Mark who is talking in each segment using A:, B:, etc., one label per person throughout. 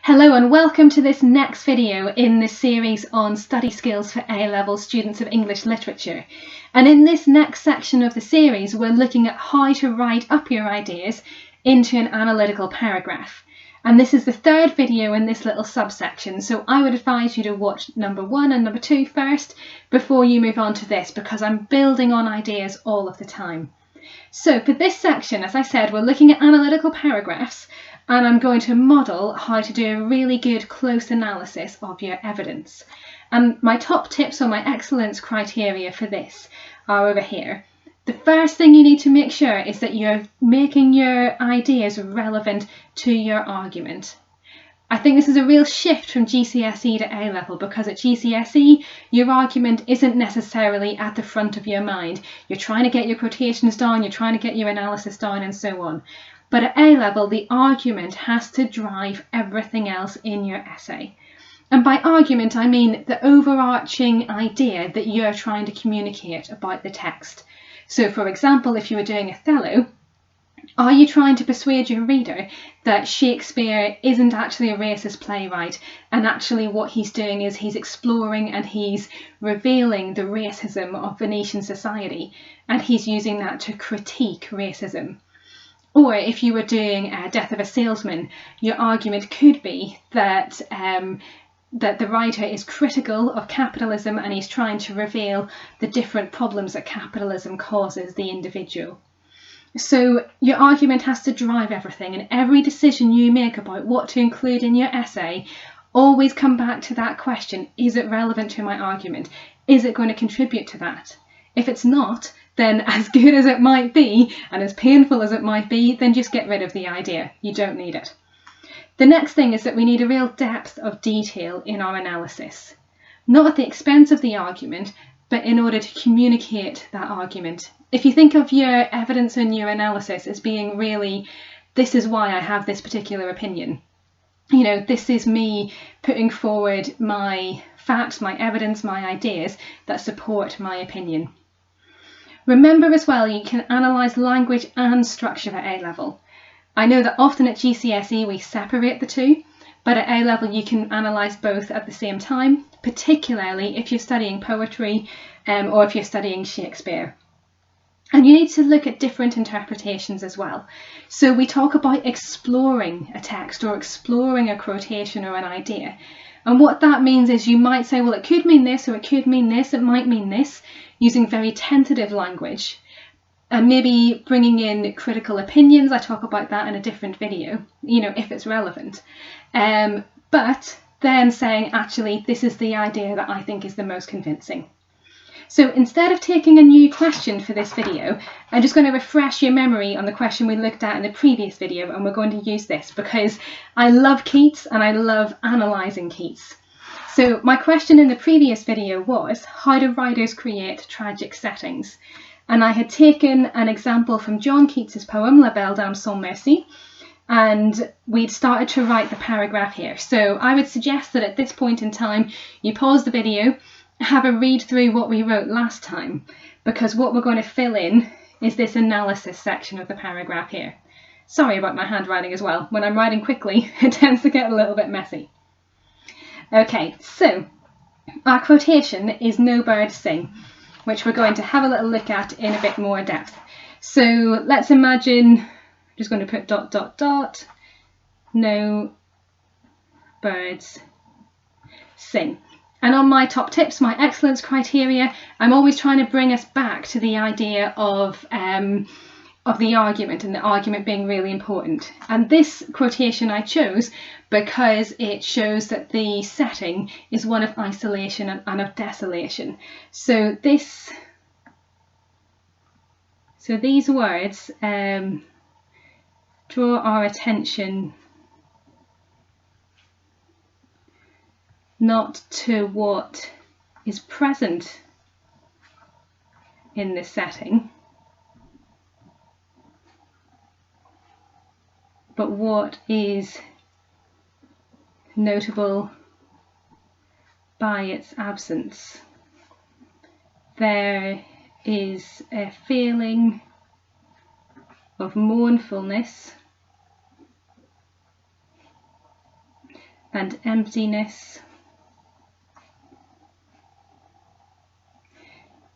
A: Hello and welcome to this next video in this series on study skills for A-level students of English literature. And in this next section of the series, we're looking at how to write up your ideas into an analytical paragraph. And this is the third video in this little subsection, so I would advise you to watch number 1 and number 2 first before you move on to this, because I'm building on ideas all of the time. So for this section, as I said, we're looking at analytical paragraphs, and I'm going to model how to do a really good close analysis of your evidence. And my top tips or my excellence criteria for this are over here. The first thing you need to make sure is that you're making your ideas relevant to your argument. I think this is a real shift from GCSE to A-level, because at GCSE your argument isn't necessarily at the front of your mind. You're trying to get your quotations down, you're trying to get your analysis down and so on. But at A-level the argument has to drive everything else in your essay. And by argument I mean the overarching idea that you're trying to communicate about the text. So for example, if you were doing Othello, are you trying to persuade your reader that Shakespeare isn't actually a racist playwright, and actually what he's doing is he's exploring and he's revealing the racism of Venetian society, and he's using that to critique racism? Or if you were doing Death of a Salesman, your argument could be that that the writer is critical of capitalism and he's trying to reveal the different problems that capitalism causes the individual. So your argument has to drive everything, and every decision you make about what to include in your essay, always come back to that question: is it relevant to my argument? Is it going to contribute to that? If it's not, then as good as it might be and as painful as it might be, then just get rid of the idea. You don't need it. The next thing is that we need a real depth of detail in our analysis, not at the expense of the argument, but in order to communicate that argument. If you think of your evidence and your analysis as being really, this is why I have this particular opinion. You know, this is me putting forward my facts, my evidence, my ideas that support my opinion. Remember as well, you can analyse language and structure at A-level. I know that often at GCSE we separate the two, but at A-level you can analyse both at the same time, particularly if you're studying poetry or if you're studying Shakespeare. And you need to look at different interpretations as well. So we talk about exploring a text or exploring a quotation or an idea. And what that means is you might say, well, it could mean this, or it could mean this, it might mean this, using very tentative language. And maybe bringing in critical opinions. I talk about that in a different video, you know, if it's relevant. But then saying, actually, this is the idea that I think is the most convincing. So instead of taking a new question for this video, I'm just going to refresh your memory on the question we looked at in the previous video, and we're going to use this because I love Keats and I love analysing Keats. So my question in the previous video was, how do writers create tragic settings? And I had taken an example from John Keats's poem La Belle Dame sans Merci, and we'd started to write the paragraph here. So I would suggest that at this point in time you pause the video, have a read through what we wrote last time, because what we're going to fill in is this analysis section of the paragraph here. Sorry about my handwriting as well. When I'm writing quickly, it tends to get a little bit messy. Okay, so our quotation is "No birds sing," which we're going to have a little look at in a bit more depth. So let's imagine, I'm just going to put ... no birds sing. And on my top tips, my excellence criteria, I'm always trying to bring us back to the idea of the argument, and the argument being really important. And this quotation I chose because it shows that the setting is one of isolation and of desolation. So these words draw our attention not to what is present in this setting, but what is notable by its absence. There is a feeling of mournfulness and emptiness,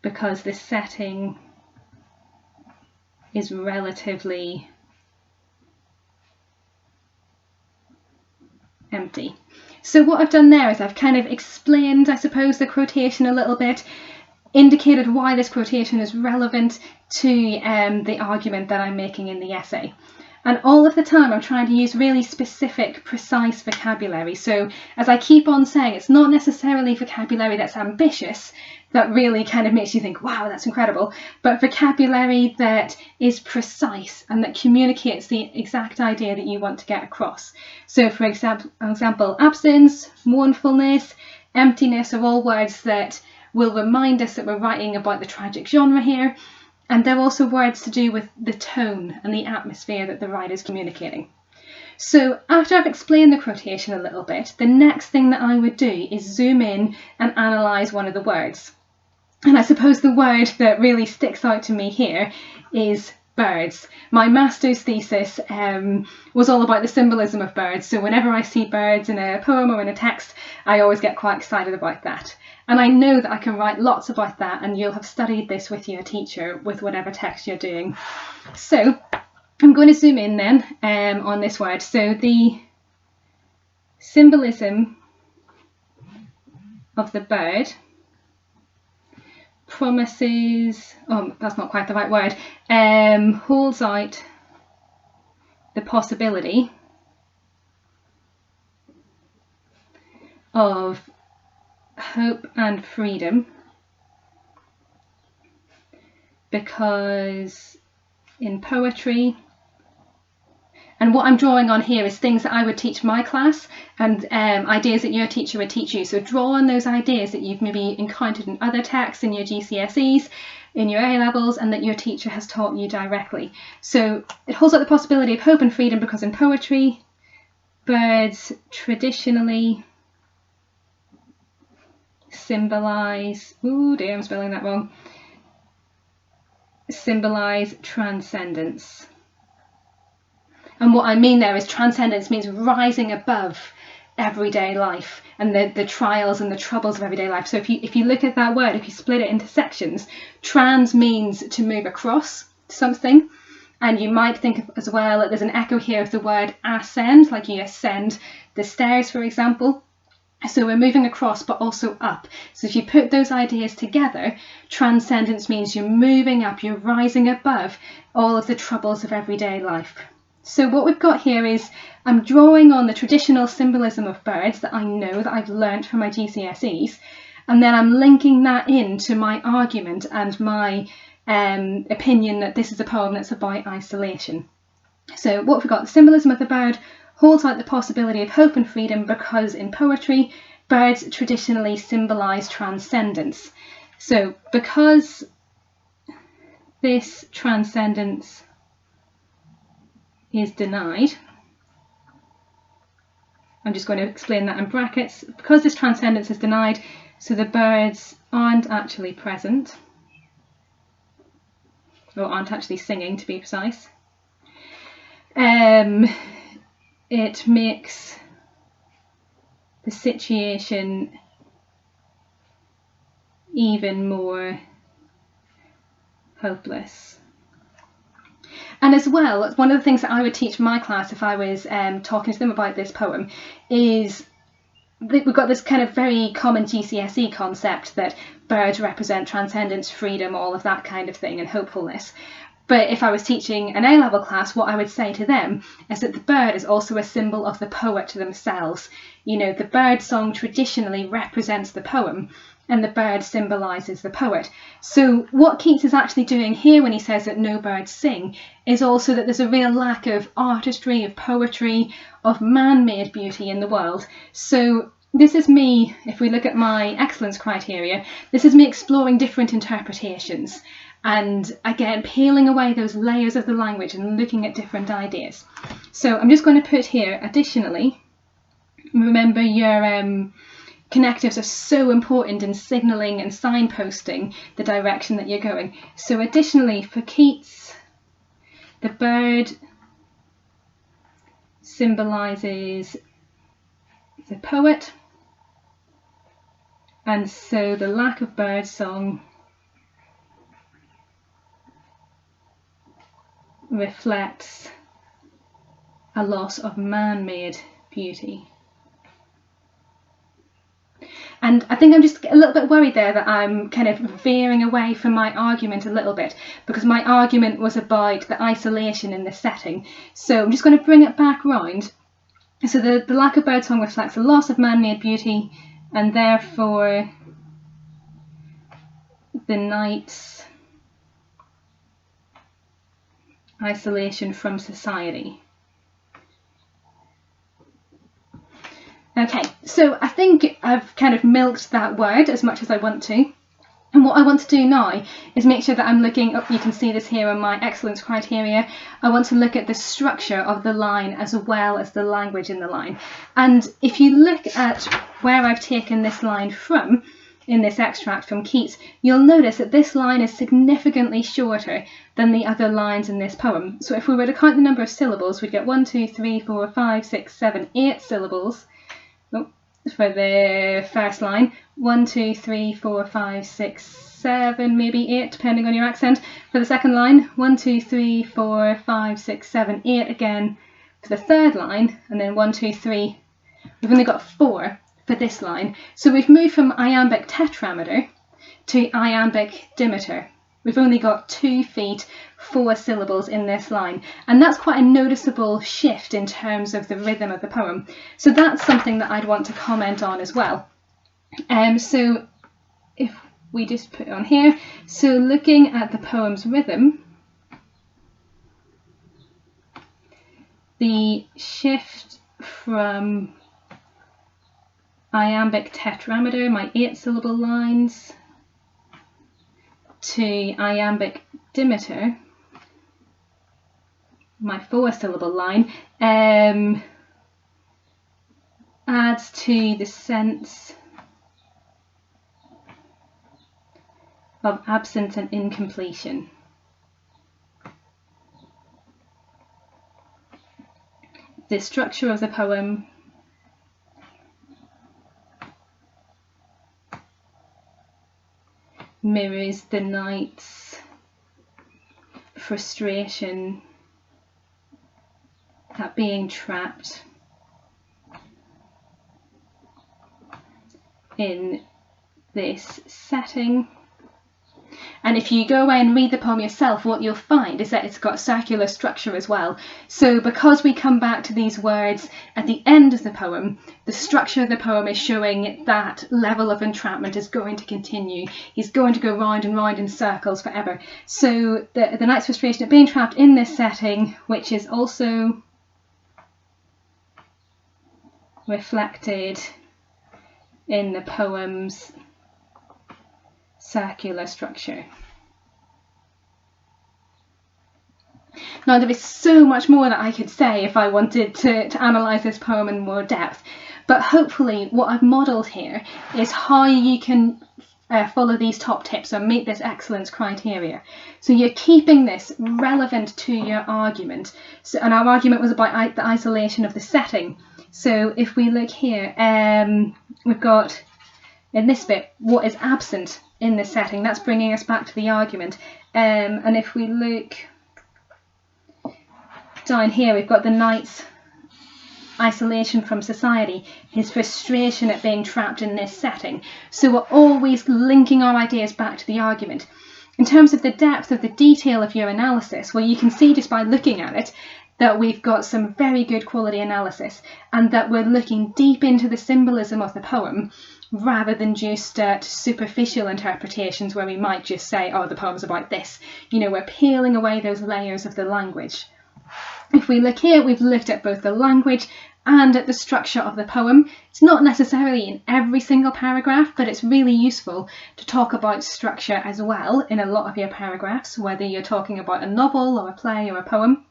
A: because the setting is relatively empty. So what I've done there is I've kind of explained, I suppose, the quotation a little bit, indicated why this quotation is relevant to the argument that I'm making in the essay. And all of the time I'm trying to use really specific, precise vocabulary. So as I keep on saying, it's not necessarily vocabulary that's ambitious, that really kind of makes you think, wow, that's incredible, but vocabulary that is precise and that communicates the exact idea that you want to get across. So for example, absence, mournfulness, emptiness are all words that will remind us that we're writing about the tragic genre here. And they're also words to do with the tone and the atmosphere that the writer's communicating. So after I've explained the quotation a little bit, the next thing that I would do is zoom in and analyse one of the words. And I suppose the word that really sticks out to me here is birds. My master's thesis was all about the symbolism of birds. So whenever I see birds in a poem or in a text, I always get quite excited about that. And I know that I can write lots about that, and you'll have studied this with your teacher with whatever text you're doing. So I'm going to zoom in then on this word. So the symbolism of the bird promises, oh, that's not quite the right word, holds out the possibility of hope and freedom, because in poetry, and what I'm drawing on here is things that I would teach my class and ideas that your teacher would teach you. So draw on those ideas that you've maybe encountered in other texts, in your GCSEs, in your A-levels, and that your teacher has taught you directly. So it holds out the possibility of hope and freedom because in poetry, birds traditionally symbolize, I'm spelling that wrong, symbolize transcendence. And what I mean there is transcendence means rising above everyday life and the trials and the troubles of everyday life. So if you look at that word, if you split it into sections, trans means to move across something. And you might think as well that there's an echo here of the word ascend, like you ascend the stairs, for example. So we're moving across, but also up. So if you put those ideas together, transcendence means you're moving up, you're rising above all of the troubles of everyday life. So what we've got here is I'm drawing on the traditional symbolism of birds that I know that I've learnt from my GCSEs, and then I'm linking that into my argument and my opinion that this is a poem that's about isolation. So what we've got, the symbolism of the bird holds out the possibility of hope and freedom because in poetry, birds traditionally symbolise transcendence. So because this transcendence is denied, I'm just going to explain that in brackets, because this transcendence is denied, so the birds aren't actually present, or aren't actually singing to be precise. It makes the situation even more hopeless. And as well, one of the things that I would teach my class if I was talking to them about this poem is we've got this kind of very common GCSE concept that birds represent transcendence, freedom, all of that kind of thing, and hopefulness. But if I was teaching an A-level class, what I would say to them is that the bird is also a symbol of the poet themselves. You know, the bird song traditionally represents the poem, and the bird symbolises the poet. So what Keats is actually doing here when he says that no birds sing is also that there's a real lack of artistry, of poetry, of man-made beauty in the world. So this is me, if we look at my excellence criteria, this is me exploring different interpretations. And again, peeling away those layers of the language and looking at different ideas. So I'm just going to put here, additionally, remember your connectives are so important in signalling and signposting the direction that you're going. So additionally, for Keats, the bird symbolises the poet, and so the lack of birdsong reflects a loss of man-made beauty. And I think I'm just a little bit worried there that I'm kind of veering away from my argument a little bit, because my argument was about the isolation in this setting. So I'm just going to bring it back round. So the lack of birdsong reflects a loss of man-made beauty, and therefore the night's isolation from society. Okay, so I think I've kind of milked that word as much as I want to. And what I want to do now is make sure that I'm looking up, you can see this here on my excellence criteria. I want to look at the structure of the line as well as the language in the line. And if you look at where I've taken this line from, in this extract from Keats, you'll notice that this line is significantly shorter than the other lines in this poem. So if we were to count the number of syllables, we'd get 1, 2, 3, 4, 5, 6, 7, 8 syllables. For the first line, 1, 2, 3, 4, 5, 6, 7, maybe 8, depending on your accent. For the second line, 1, 2, 3, 4, 5, 6, 7, 8 again for the third line, and then 1, 2, 3. We've only got 4 for this line. So we've moved from iambic tetrameter to iambic dimeter. We've only got 2 feet, 4 syllables in this line, and that's quite a noticeable shift in terms of the rhythm of the poem. So that's something that I'd want to comment on as well. So if we just put it on here, so looking at the poem's rhythm, the shift from iambic tetrameter, my 8 syllable lines, to iambic dimeter, my 4 syllable line, adds to the sense of absence and incompletion. The structure of the poem mirrors the knight's frustration at being trapped in this setting. And if you go away and read the poem yourself, what you'll find is that it's got circular structure as well. So because we come back to these words at the end of the poem, the structure of the poem is showing that level of entrapment is going to continue. He's going to go round and round in circles forever. So the knight's frustration at being trapped in this setting, which is also reflected in the poem's circular structure. Now there is so much more that I could say if I wanted to analyse this poem in more depth, but hopefully what I've modelled here is how you can follow these top tips and meet this excellence criteria. So you're keeping this relevant to your argument. So, and our argument was about the isolation of the setting. So if we look here, we've got in this bit what is absent in this setting. That's bringing us back to the argument. And if we look down here, we've got the knight's isolation from society, his frustration at being trapped in this setting. So we're always linking our ideas back to the argument. In terms of the depth of the detail of your analysis, well, you can see just by looking at it that we've got some very good quality analysis, and that we're looking deep into the symbolism of the poem rather than just superficial interpretations where we might just say, oh, the poem's about this. You know, we're peeling away those layers of the language. If we look here, we've looked at both the language and at the structure of the poem. It's not necessarily in every single paragraph, but it's really useful to talk about structure as well in a lot of your paragraphs, whether you're talking about a novel or a play or a poem.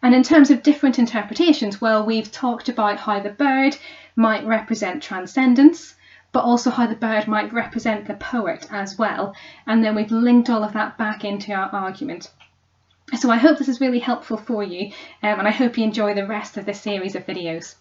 A: And in terms of different interpretations, well, we've talked about how the bird might represent transcendence, but also how the bird might represent the poet as well. And then we've linked all of that back into our argument. So I hope this is really helpful for you, and I hope you enjoy the rest of this series of videos.